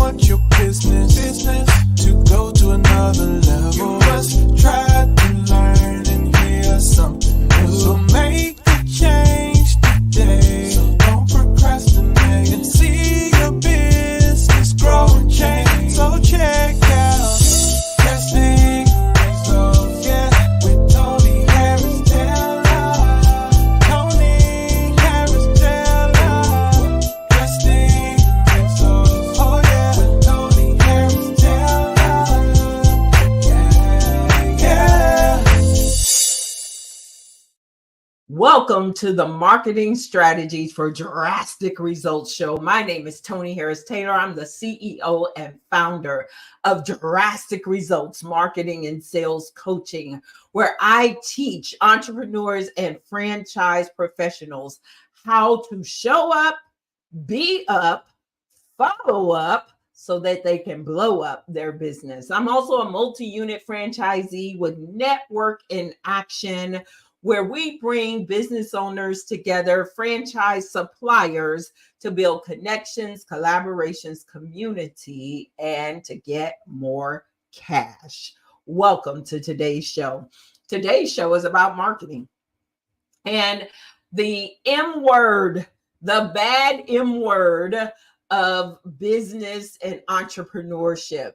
want your business to go to another level, you must try to learn and hear something new. So make the change today. So don't procrastinate and see your business grow and change. So check out Drastic Results, yeah, with Toni Harris Taylor. Toni Harris Taylor. Drastic Results, oh yeah, with Toni Harris Taylor. Yeah, yeah. Welcome to the Marketing Strategies for Drastic Results Show. My name is Toni Harris Taylor. I'm the CEO and founder of Drastic Results Marketing and Sales Coaching, where I teach entrepreneurs and franchise professionals how to show up, be up, follow up, so that they can blow up their business. I'm also a multi-unit franchisee with Network in Action, where we bring business owners together, franchise suppliers, to build connections, collaborations, community, and to get more cash. Welcome to today's show. Today's show is about marketing. And the M word, the bad M word of business and entrepreneurship.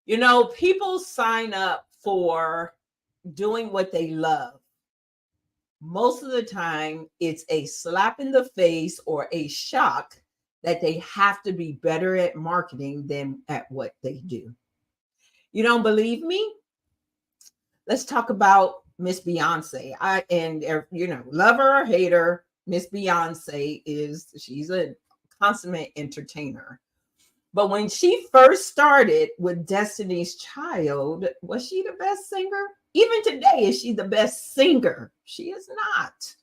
You know, people sign up for doing what they love. Most of the time, it's a slap in the face or a shock that they have to be better at marketing than at what they do. You don't believe me? Let's talk about Miss Beyonce. Love her or hate her, Miss Beyonce she's a consummate entertainer. But when she first started with Destiny's Child, was she the best singer? Even today, is she the best singer? She is not.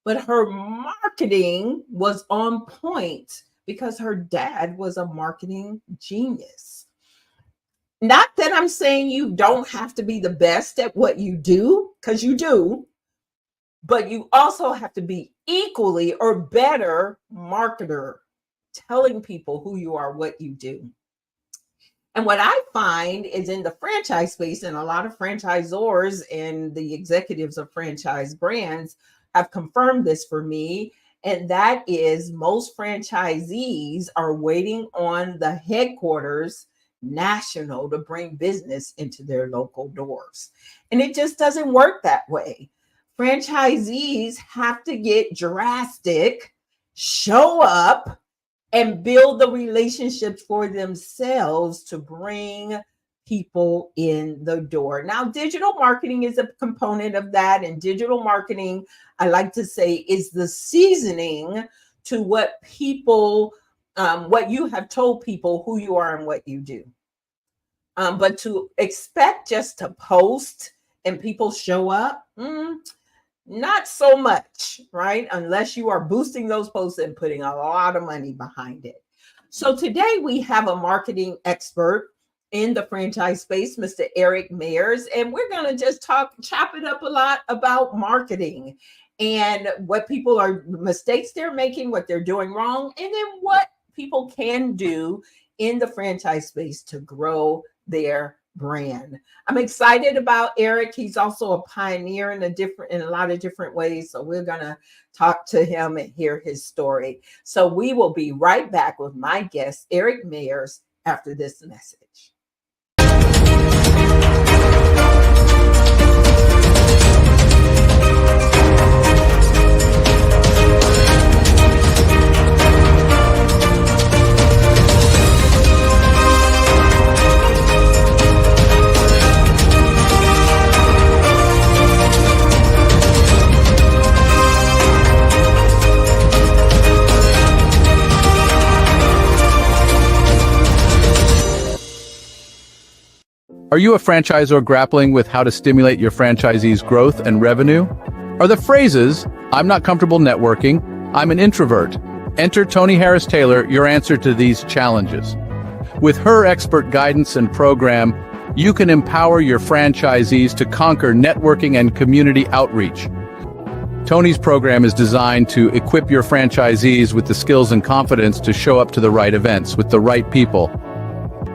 But her marketing was on point because her dad was a marketing genius. Not that I'm saying you don't have to be the best at what you do, because you do, but you also have to be equally or better marketer, telling people who you are, what you do. And what I find is in the franchise space, and a lot of franchisors and the executives of franchise brands have confirmed this for me, and that is most franchisees are waiting on the headquarters national to bring business into their local doors. And it just doesn't work that way. Franchisees have to get drastic, show up, and build the relationships for themselves to bring people in the door. Now, digital marketing is a component of that. And digital marketing, I like to say, is the seasoning to what you have told people who you are and what you do. But to expect just to post and people show up, not so much, right? Unless you are boosting those posts and putting a lot of money behind it. So today we have a marketing expert in the franchise space, Mr. Eric Mayers, and we're going to just chop it up a lot about marketing and what mistakes they're making, what they're doing wrong, and then what people can do in the franchise space to grow their brand. I'm excited about Eric. He's also a pioneer in a lot of different ways. So we're going to talk to him and hear his story. So we will be right back with my guest, Eric Mayers, after this message. Are you a franchisor grappling with how to stimulate your franchisees' growth and revenue? Are the phrases, "I'm not comfortable networking," "I'm an introvert"? Enter Toni Harris Taylor, your answer to these challenges. With her expert guidance and program, you can empower your franchisees to conquer networking and community outreach. Tony's program is designed to equip your franchisees with the skills and confidence to show up to the right events with the right people.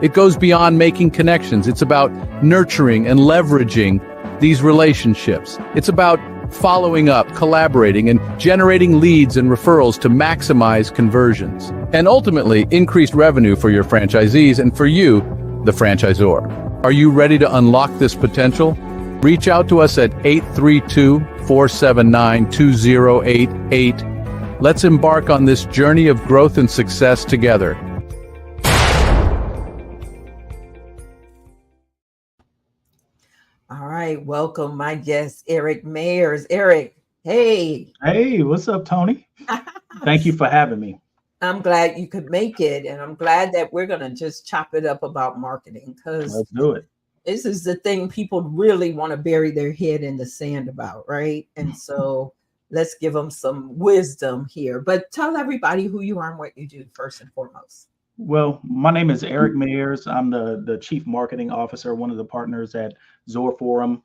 It goes beyond making connections. It's about nurturing and leveraging these relationships. It's about following up, collaborating, and generating leads and referrals to maximize conversions, and ultimately increased revenue for your franchisees and for you, the franchisor. Are you ready to unlock this potential? Reach out to us at 832-479-2088. Let's embark on this journey of growth and success together. All right, welcome my guest, Eric Mayers. Eric, hey. Hey, what's up, Tony? Thank you for having me. I'm glad you could make it, and I'm glad that we're going to just chop it up about marketing, because Let's do it. this is the thing people really want to bury their head in the sand about, right? And so let's give them some wisdom here. But tell everybody who you are and what you do first and foremost. Well, my name is Eric Mayers. I'm the Chief Marketing Officer, one of the partners at Zor Forum.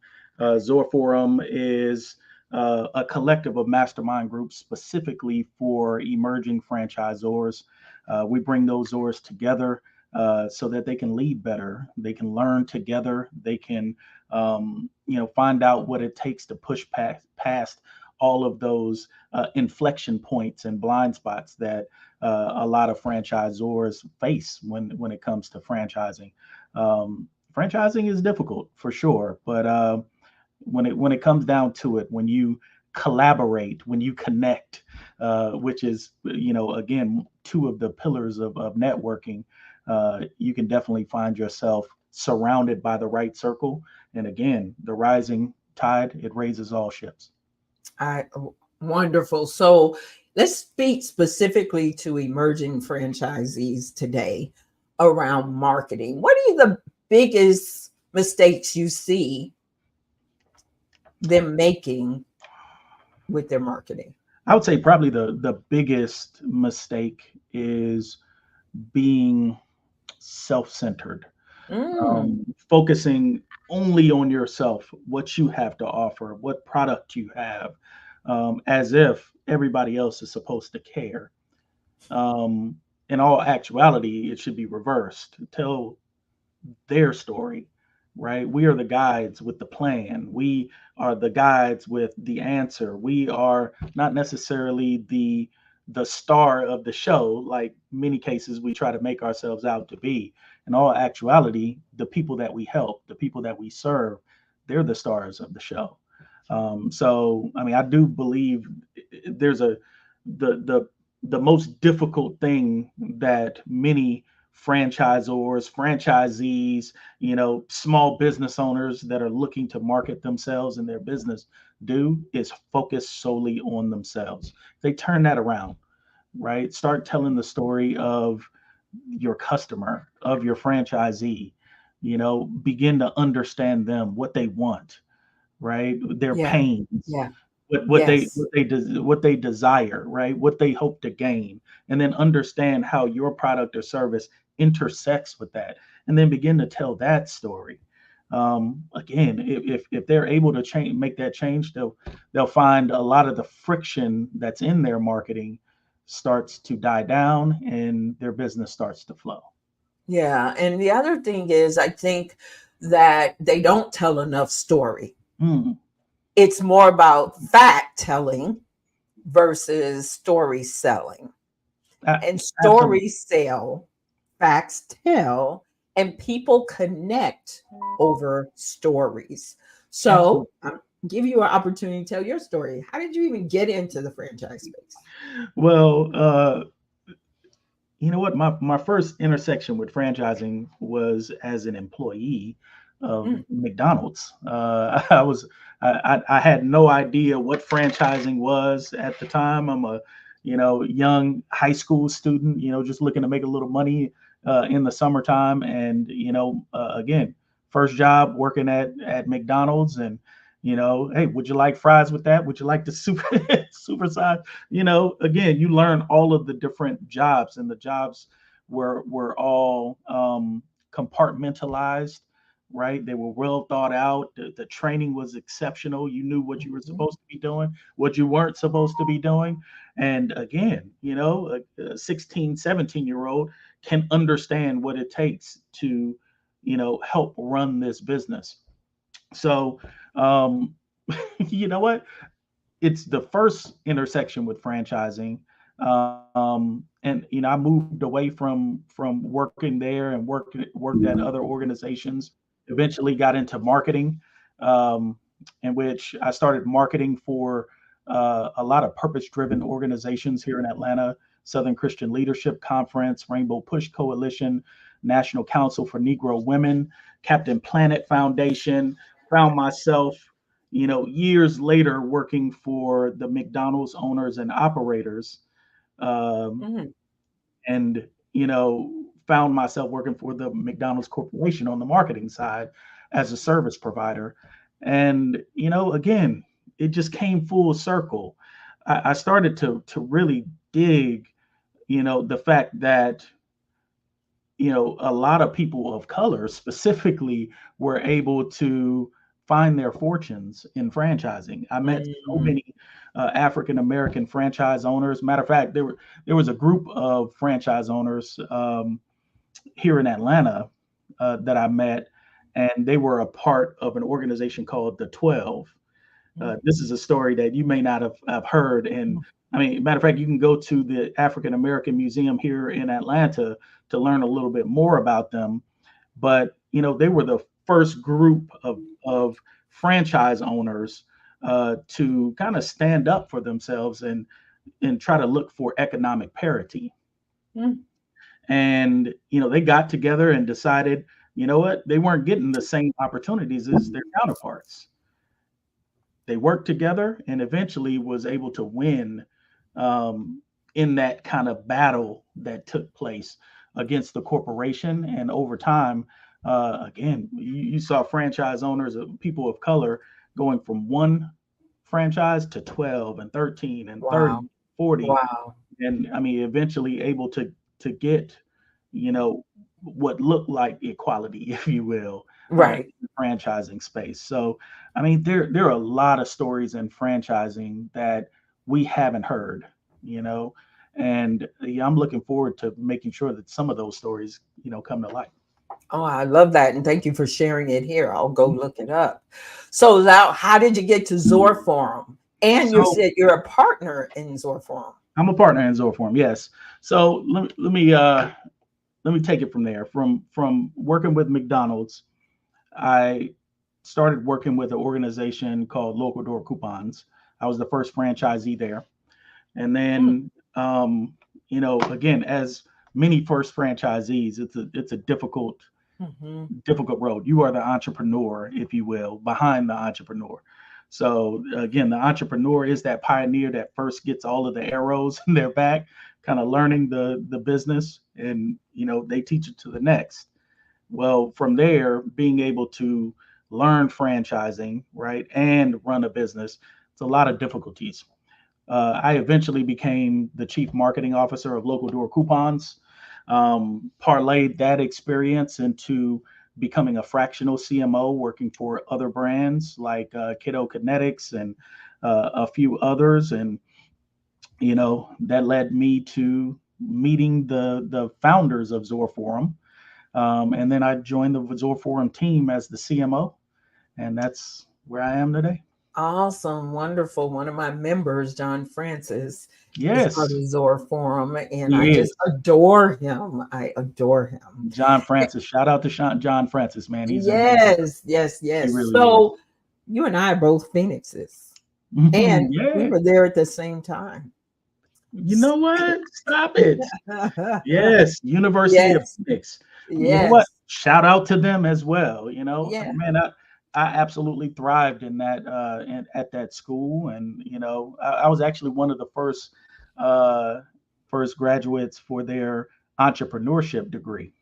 Zor Forum is a collective of mastermind groups specifically for emerging franchisors. We bring those Zors together so that they can lead better. They can learn together. They can, find out what it takes to push past all of those inflection points and blind spots that a lot of franchisors face when it comes to franchising. Franchising is difficult for sure, but when it comes down to it, when you collaborate, when you connect, which is again two of the pillars of networking, you can definitely find yourself surrounded by the right circle. And again, the rising tide, it raises all ships. Wonderful. So let's speak specifically to emerging franchisees today around marketing. What are the biggest mistakes you see them making with their marketing? I would say probably the biggest mistake is being self-centered, focusing only on yourself, what you have to offer, what product you have, as if everybody else is supposed to care. In all actuality, it should be reversed. Tell their story, right? We are the guides with the plan. We are the guides with the answer. We are not necessarily the star of the show, like many cases we try to make ourselves out to be. In all actuality, the people that we help, the people that we serve, they're the stars of the show. So, I mean, I do believe there's the most difficult thing that many franchisors, franchisees, small business owners that are looking to market themselves and their business do is focus solely on themselves. They turn that around, right? Start telling the story of your customer, of your franchisee, begin to understand them, what they want, right? Their pains, what they desire, right? What they hope to gain, and then understand how your product or service intersects with that, and then begin to tell that story. Again, if they're able to make that change, they'll find a lot of the friction that's in their marketing starts to die down and their business starts to flow. Yeah. And the other thing is, I think that they don't tell enough story. It's more about fact telling versus story selling. And stories sell, facts tell, and people connect over stories. So I'll give you an opportunity to tell your story. How did you even get into the franchise space? Well, you know what? My first intersection with franchising was as an employee of McDonald's. I had no idea what franchising was at the time. I'm a young high school student, just looking to make a little money in the summertime, and again, first job working at McDonald's, and hey, would you like fries with that? Would you like the super size? Again, you learn all of the different jobs, and the jobs were all compartmentalized, right? They were well thought out. The training was exceptional. You knew what you were supposed to be doing, what you weren't supposed to be doing. And again, a 16, 17-year-old can understand what it takes to, help run this business. So, um, you know what? It's the first intersection with franchising. And I moved away from working there and worked at other organizations. Eventually got into marketing, um, in which I started marketing for a lot of purpose-driven organizations here in Atlanta: Southern Christian Leadership Conference, Rainbow Push Coalition, National Council for Negro Women, Captain Planet Foundation. Found myself, years later working for the McDonald's owners and operators, um, Mhm. and found myself working for the McDonald's Corporation on the marketing side as a service provider. And again, it just came full circle. I started to really dig, the fact that a lot of people of color specifically were able to find their fortunes in franchising. I met so Mm. many African American franchise owners. Matter of fact, there was a group of franchise owners here in Atlanta that I met, and they were a part of an organization called the 12. This is a story that you may not have heard. And I mean, matter of fact, you can go to the African American Museum here in Atlanta to learn a little bit more about them. But they were the first group of franchise owners to kind of stand up for themselves and try to look for economic parity. Mm. And they got together and decided, what, they weren't getting the same opportunities as their counterparts. They worked together and eventually was able to win in that kind of battle that took place against the corporation. And over time, again, you saw franchise owners, people of color, going from one franchise to 12 and 13 and 30, Wow. 40. Wow. And I mean, eventually able to get, what looked like equality, if you will, Right. in the franchising space. So, I mean, there are a lot of stories in franchising that we haven't heard, and yeah, I'm looking forward to making sure that some of those stories, come to light. Oh, I love that. And thank you for sharing it here. I'll go look it up. So now, how did you get to Zor Forum? And you So said you're a partner in Zor Forum. I'm a partner in Zooform, yes. So let me take it from there. From working with McDonald's, I started working with an organization called Local Door Coupons. I was the first franchisee there. And Mm. then, again, as many first franchisees, it's a Mhm. difficult road. You are the entrepreneur, if you will, behind the entrepreneur. So again, the entrepreneur is that pioneer that first gets all of the arrows in their back, kind of learning the business, and they teach it to the next. Well, from there, being able to learn franchising, right, and run a business, it's a lot of difficulties. I eventually became the chief marketing officer of Local Door Coupons, parlayed that experience into becoming a fractional CMO, working for other brands like Kiddo Kinetics and a few others. And, that led me to meeting the founders of Zor Forum. And then I joined the Zor Forum team as the CMO. And that's where I am today. Awesome. Wonderful. One of my members, John Francis, is part Yes, of Zor Forum, and I he just is. adore him. I adore him. John Francis. Shout out to John Francis, man. He's amazing. Yes, yes, He yes. really is. So you and I are both Phoenixes, and we Yeah. were there at the same time. You know what? Stop it. Yes. University of Yes, Phoenix. You know what? yes, Shout out to them as well. yeah. Man, I absolutely thrived in that at that school. And, I was actually one of the uh, first graduates for their entrepreneurship degree.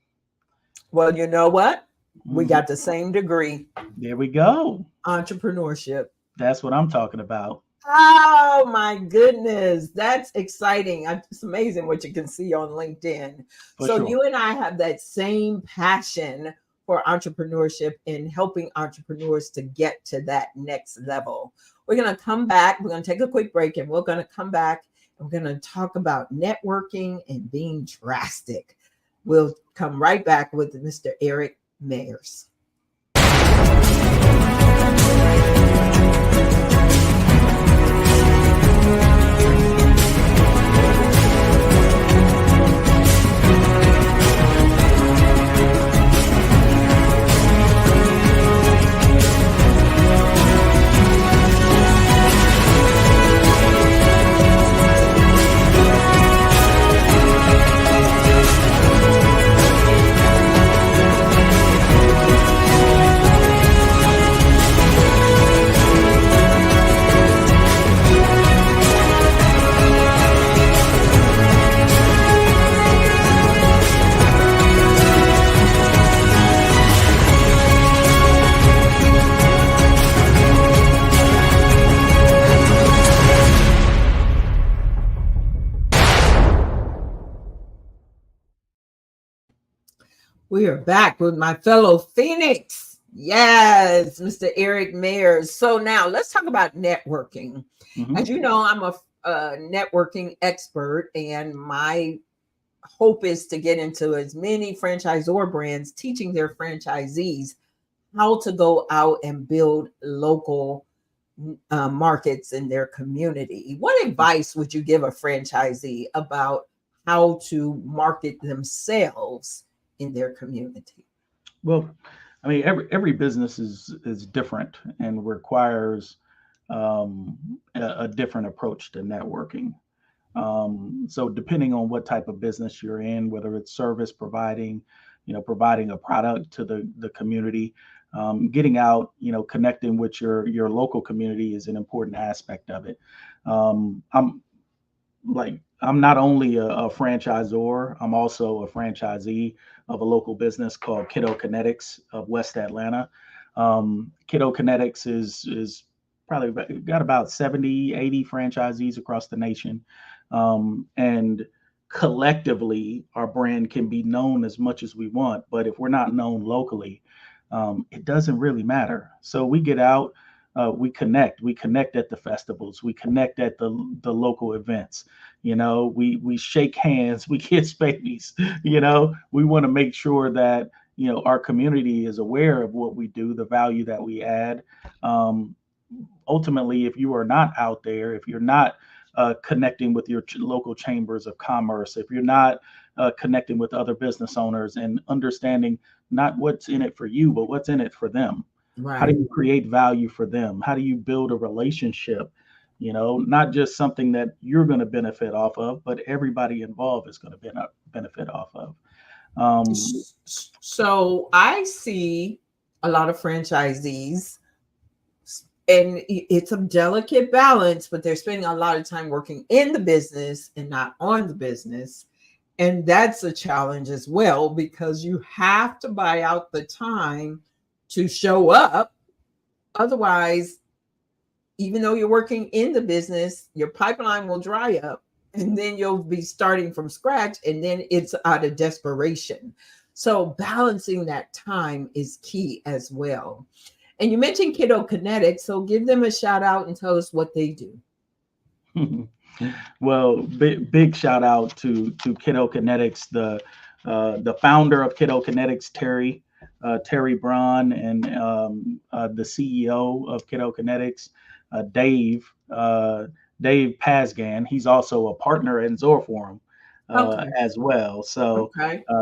Well, you know what? We Mhm. got the same degree, There we go. entrepreneurship. That's what I'm talking about. Oh my goodness, that's exciting. It's amazing what you can see on LinkedIn. For So sure. you and I have that same passion for entrepreneurship and helping entrepreneurs to get to that next level. We're going to come back. We're going to take a quick break, and we're going to come back and we're going to talk about networking and being drastic. We'll come right back with Mr. Eric Mayers. We are back with my fellow Phoenix. Yes, Mr. Eric Mayers. So now let's talk about networking. Mm-hmm. As you know, I'm a networking expert, and my hope is to get into as many franchisor brands teaching their franchisees how to go out and build local markets in their community. What advice would you give a franchisee about how to market themselves in their community? Well, I mean, every business is different and requires a different approach to networking. So depending on what type of business you're in, whether it's service providing a product to the community, getting out, connecting with your local community is an important aspect of it. I'm not only a franchisor, I'm also a franchisee of a local business called Kiddo Kinetics of West Atlanta. Kiddo Kinetics is probably got about 70, 80 franchisees across the nation. And collectively, our brand can be known as much as we want, but if we're not known locally, it doesn't really matter. So we get out, we connect at the festivals, we connect at the local events. We shake hands, we kiss babies. We want to make sure that our community is aware of what we do, the value that we add. Ultimately, if you are not out there, if you're not connecting with your local chambers of commerce, if you're not connecting with other business owners and understanding not what's in it for you, but what's in it for them. Right. How do you create value for them? How do you build a relationship? Not just something that you're going to benefit off of, but everybody involved is going to benefit off of. So I see a lot of franchisees, and it's a delicate balance, but they're spending a lot of time working in the business and not on the business. And that's a challenge as well, because you have to buy out the time to show up. Otherwise, even though you're working in the business, your pipeline will dry up, and then you'll be starting from scratch, and then it's out of desperation. So balancing that time is key as well. And you mentioned Kiddo Kinetics, so give them a shout out and tell us what they do. Well, big shout out to Kiddo Kinetics, the founder of Kiddo Kinetics, Terry Braun, and the CEO of Kiddo Kinetics, Dave Pasgan. He's also a partner in Zorforum as well. So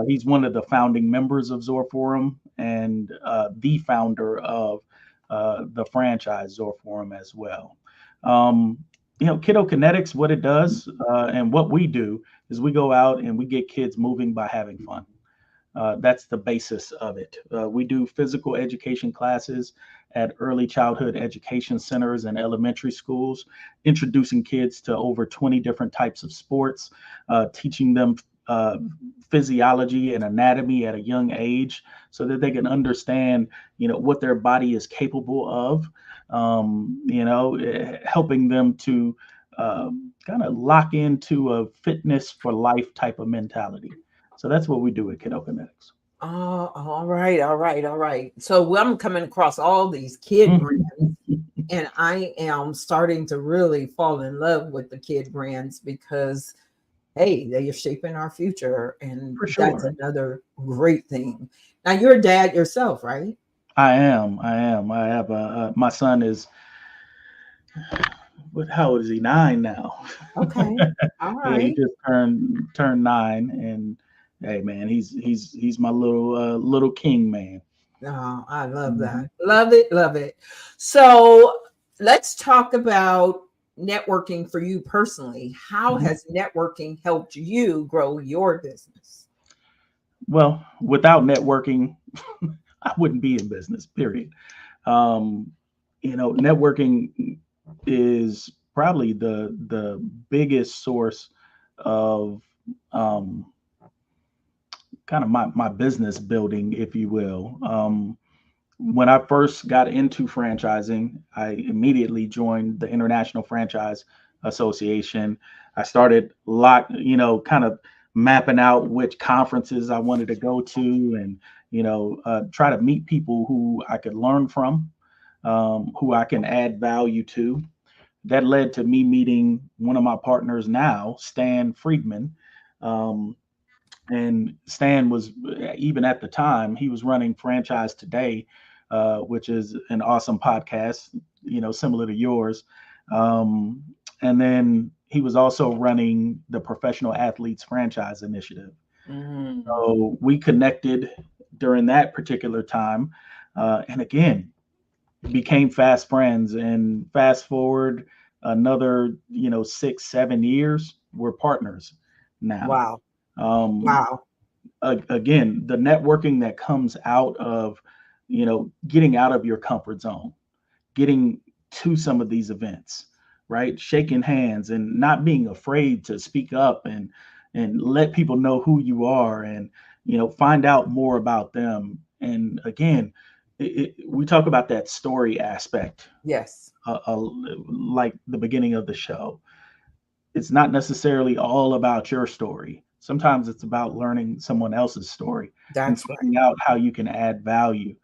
he's one of the founding members of Zorforum and the founder of the franchise Zorforum as well. Kiddo Kinetics, what it does and what we do is we go out and we get kids moving by having fun. That's the basis of it. We do physical education classes at early childhood education centers and elementary schools, introducing kids to over 20 different types of sports, teaching them physiology and anatomy at a young age so that they can understand, what their body is capable of, helping them to kind of lock into a fitness for life type of mentality. So that's what we do at Kiddo Kinetics. Oh, all right, all right, all right. So I'm coming across all these kid brands, and I am starting to really fall in love with the kid brands because, hey, they are shaping our future, and For that's sure. another great thing. Now, you're a dad yourself, right? I am. I am. I have my son is, how old is he? 9 now. Okay, all Yeah, he right. just turned 9, and hey, man, he's my little king, man. Oh, I love Mhm. that. Love it, love it. So let's talk about networking for you personally. How Mhm. has networking helped you grow your business? Well, without networking, I wouldn't be in business. Period. Um, networking is probably the biggest source of um, kind of my business building, if you will. When I first got into franchising, I immediately joined the International Franchise Association. I started kind of mapping out which conferences I wanted to go to, and try to meet people who I could learn from, who I can add value to. That led to me meeting one of my partners now, Stan Friedman. Um, and Stan was, even at the time, he was running Franchise Today, which is an awesome podcast, similar to yours. Um, and then he was also running the Professional Athletes Franchise Initiative. Mm, So we connected during that particular time. And again, became fast friends. And fast forward another, 6, 7 years, we're partners now. wow. Um, Wow. Again, the networking that comes out of getting out of your comfort zone, getting to some of these events, right, shaking hands and not being afraid to speak up and let people know who you are, and find out more about them. And again, we talk about that story aspect, Yes, like the beginning of the show. It's not necessarily all about your story. Sometimes it's about learning someone else's story and that's right. finding out how you can add value,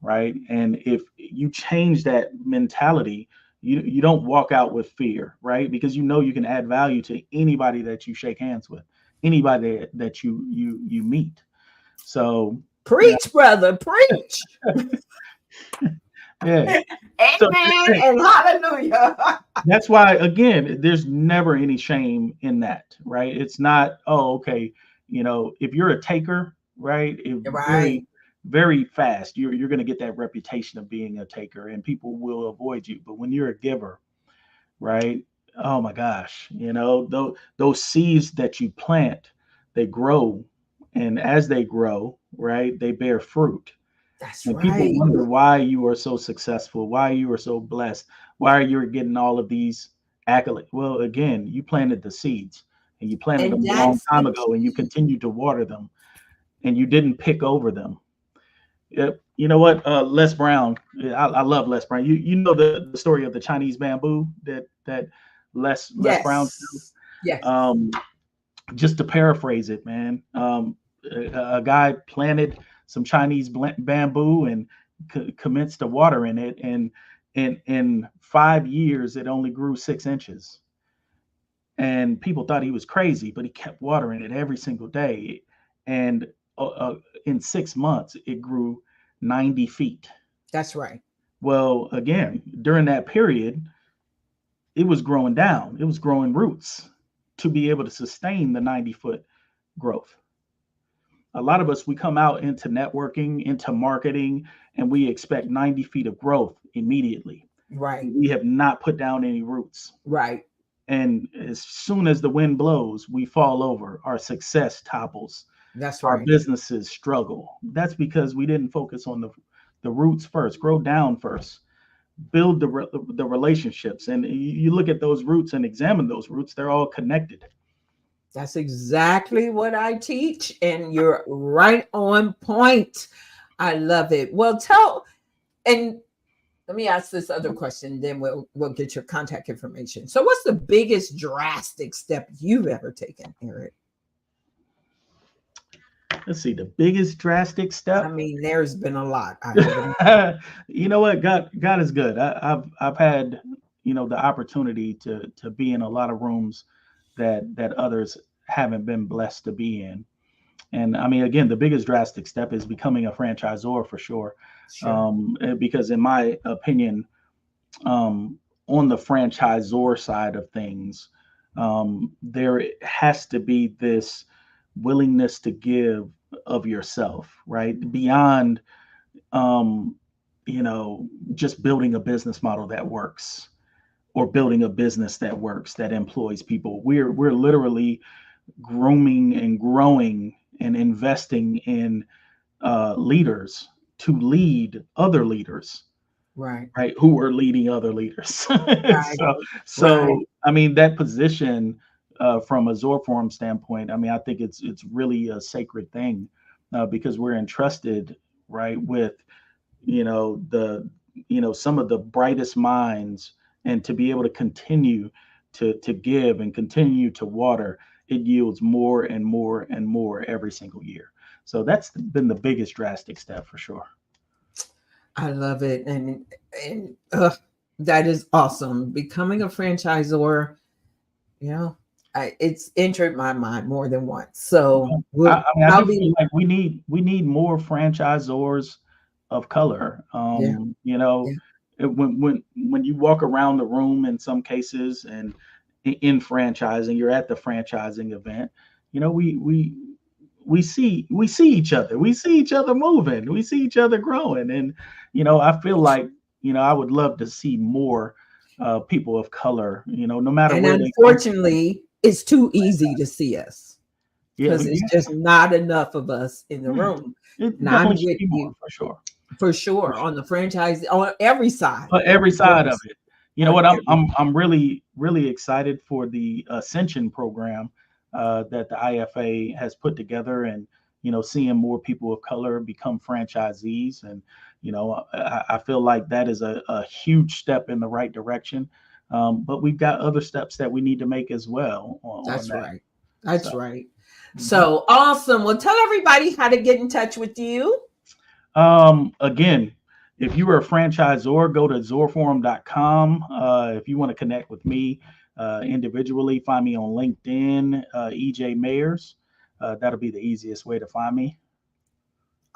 right? And if you change that mentality, you don't walk out with fear, right? Because you can add value to anybody that you shake hands with, anybody that you meet. So yeah, Preach, brother, preach. yeah. So Amen and hallelujah. that's why, again, there's never any shame in that, right? It's not, oh, okay, if you're a taker, right, Right. very, very fast, you're going to get that reputation of being a taker, and people will avoid you. But when you're a giver, right, oh my gosh, those seeds that you plant, they grow, and as they grow, right, they bear fruit. That's And people right. wonder why you are so successful, why you are so blessed, why you're getting all of these accolades. Well, again, you planted the seeds, and you planted And them a long that's time the ago, and you key. continue to water them, and you didn't pick over them. Yep. You know what? Les Brown, I love Les Brown. You know the story of the Chinese bamboo that Les Brown. Yes. Yes. Um, just to paraphrase it, man, a guy planted some Chinese bamboo and commenced to water in it, and in 5 years it only grew 6 inches. And people thought he was crazy, but he kept watering it every single day, and in 6 months it grew 90 feet. That's right. Well, again, during that period, it was growing down. It was growing roots to be able to sustain the 90-foot growth. A lot of us, we come out into networking, into marketing, and we expect 90 feet of growth immediately. Right. We have not put down any roots. Right. And as soon as the wind blows, we fall over. Our success topples. That's Our right. businesses struggle. That's because we didn't focus on the roots first. Grow down first. Build the relationships. And you look at those roots and examine those roots, they're all connected. That's exactly what I teach. And you're right on point. I love it. Well, and let me ask this other question, then we'll get your contact information. So what's the biggest drastic step you've ever taken, Eric? Let's see, the biggest drastic I step. mean, there's been a lot. You know what? God is good. I've had, the opportunity to be in a lot of rooms that others haven't been blessed to be in. And I mean, again, the biggest drastic step is becoming a franchisor for sure. Sure. Because in my opinion, on the franchisor side of things, there has to be this willingness to give of yourself, right? Beyond, um, just building a business model that works or building a business that works that employs people. We're literally grooming and growing and investing in leaders to lead other leaders, Right. right? Who are leading other leaders. Right. so, Right. I mean, that position from a Zor Forum standpoint, I mean, I think it's really a sacred thing because we're entrusted, right, with the some of the brightest minds, and to be able to continue to give and continue to water, it yields more and more and more every single year. So that's been the biggest drastic step for sure. I love it. And that is awesome. Becoming a franchisor, you know, it's entered my mind more than once. So I I'll do feel be, like we need more franchisors of color. yeah, yeah. When you walk around the room in some cases and in franchising, you're at the franchising event. We see each other. We see each other moving. We see each other growing, and I feel like I would love to see more people of color. No matter And where they come from. unfortunately, it's too easy to see us Yeah, because it's just not enough of us in the yeah. room. It And I'm definitely should with be more you for sure. for For sure sure. on the franchise, on every side, But every side of it. You know on what? I'm every I'm I'm really really excited for the Ascension program that the IFA has put together, and seeing more people of color become franchisees, and I feel like that is a huge step in the right direction. But we've got other steps that we need to make as well on That's that. right. That's So. right. Mhm. So awesome. Well, tell everybody how to get in touch with you. Again, if you are a franchisor, go to zorforum.com. If you want to connect with me individually, find me on LinkedIn, EJ Mayers. That'll be the easiest way to find me.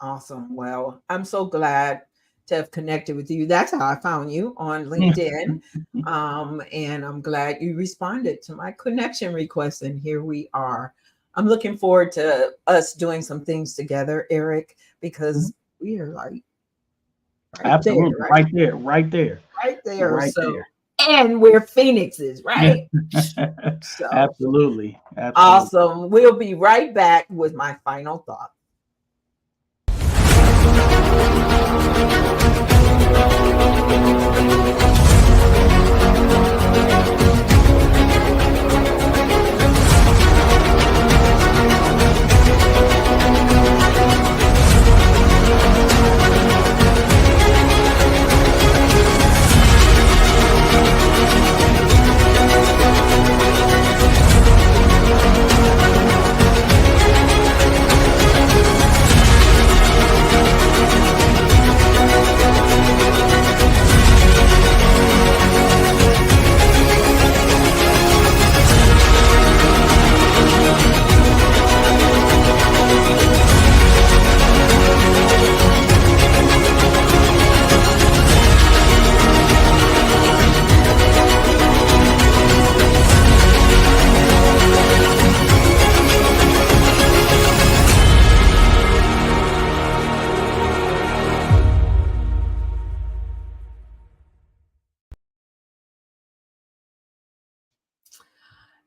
Awesome. Well, I'm so glad to have connected with you. That's how I found you on LinkedIn. And I'm glad you responded to my connection request. And here we are. I'm looking forward to us doing some things together, Eric, because we are like right there, Absolutely. right? Right there. Right there. Right there. Right So, there. and we're Phoenixes, right? So Absolutely. Absolutely. awesome. We'll be right back with my final thought.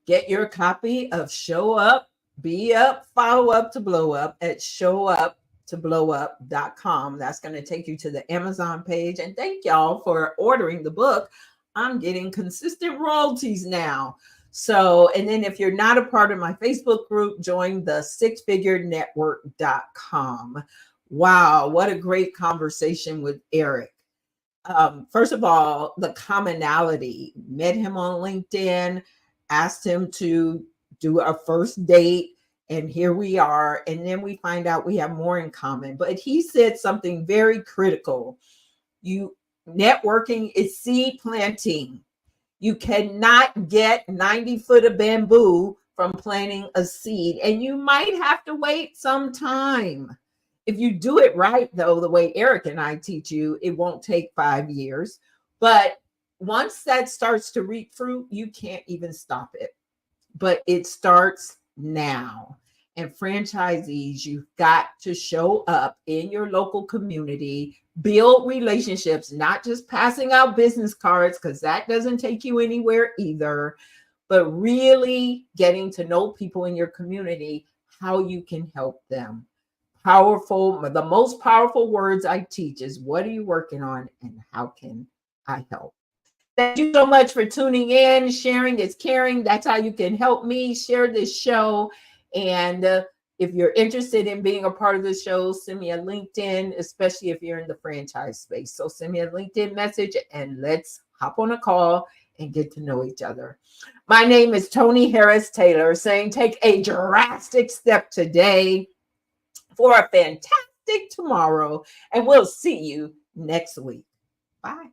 Get your copy of Show Up, Be Up, Follow Up to Blow Up at showuptoblowup.com. That's going to take you to the Amazon page. And thank y'all for ordering the book. I'm getting consistent royalties now. So, and then if you're not a part of my Facebook group, join the sixfigurenetwork.com. Wow, what a great conversation with Eric. First of all, the commonality, met him on LinkedIn, asked him to do a first date, And here we are. And then we find out we have more in common. But he said something very critical. Networking is seed planting. You cannot get 90 foot of bamboo from planting a seed. And you might have to wait some time. If you do it right, though, the way Eric and I teach you, it won't take 5 years. But once that starts to reap fruit, you can't even stop it. But it starts now. And franchisees, you've got to show up in your local community, build relationships, not just passing out business cards, because that doesn't take you anywhere either, but really getting to know people in your community, how you can help them. The most powerful words I teach is, what are you working on and how can I help? Thank you so much for tuning in. Sharing is caring. That's how you can help me share this show. And if you're interested in being a part of the show, send me a LinkedIn, especially if you're in the franchise space. So send me a LinkedIn message and let's hop on a call and get to know each other. My name is Toni Harris Taylor, saying take a drastic step today for a fantastic tomorrow. And we'll see you next week. Bye.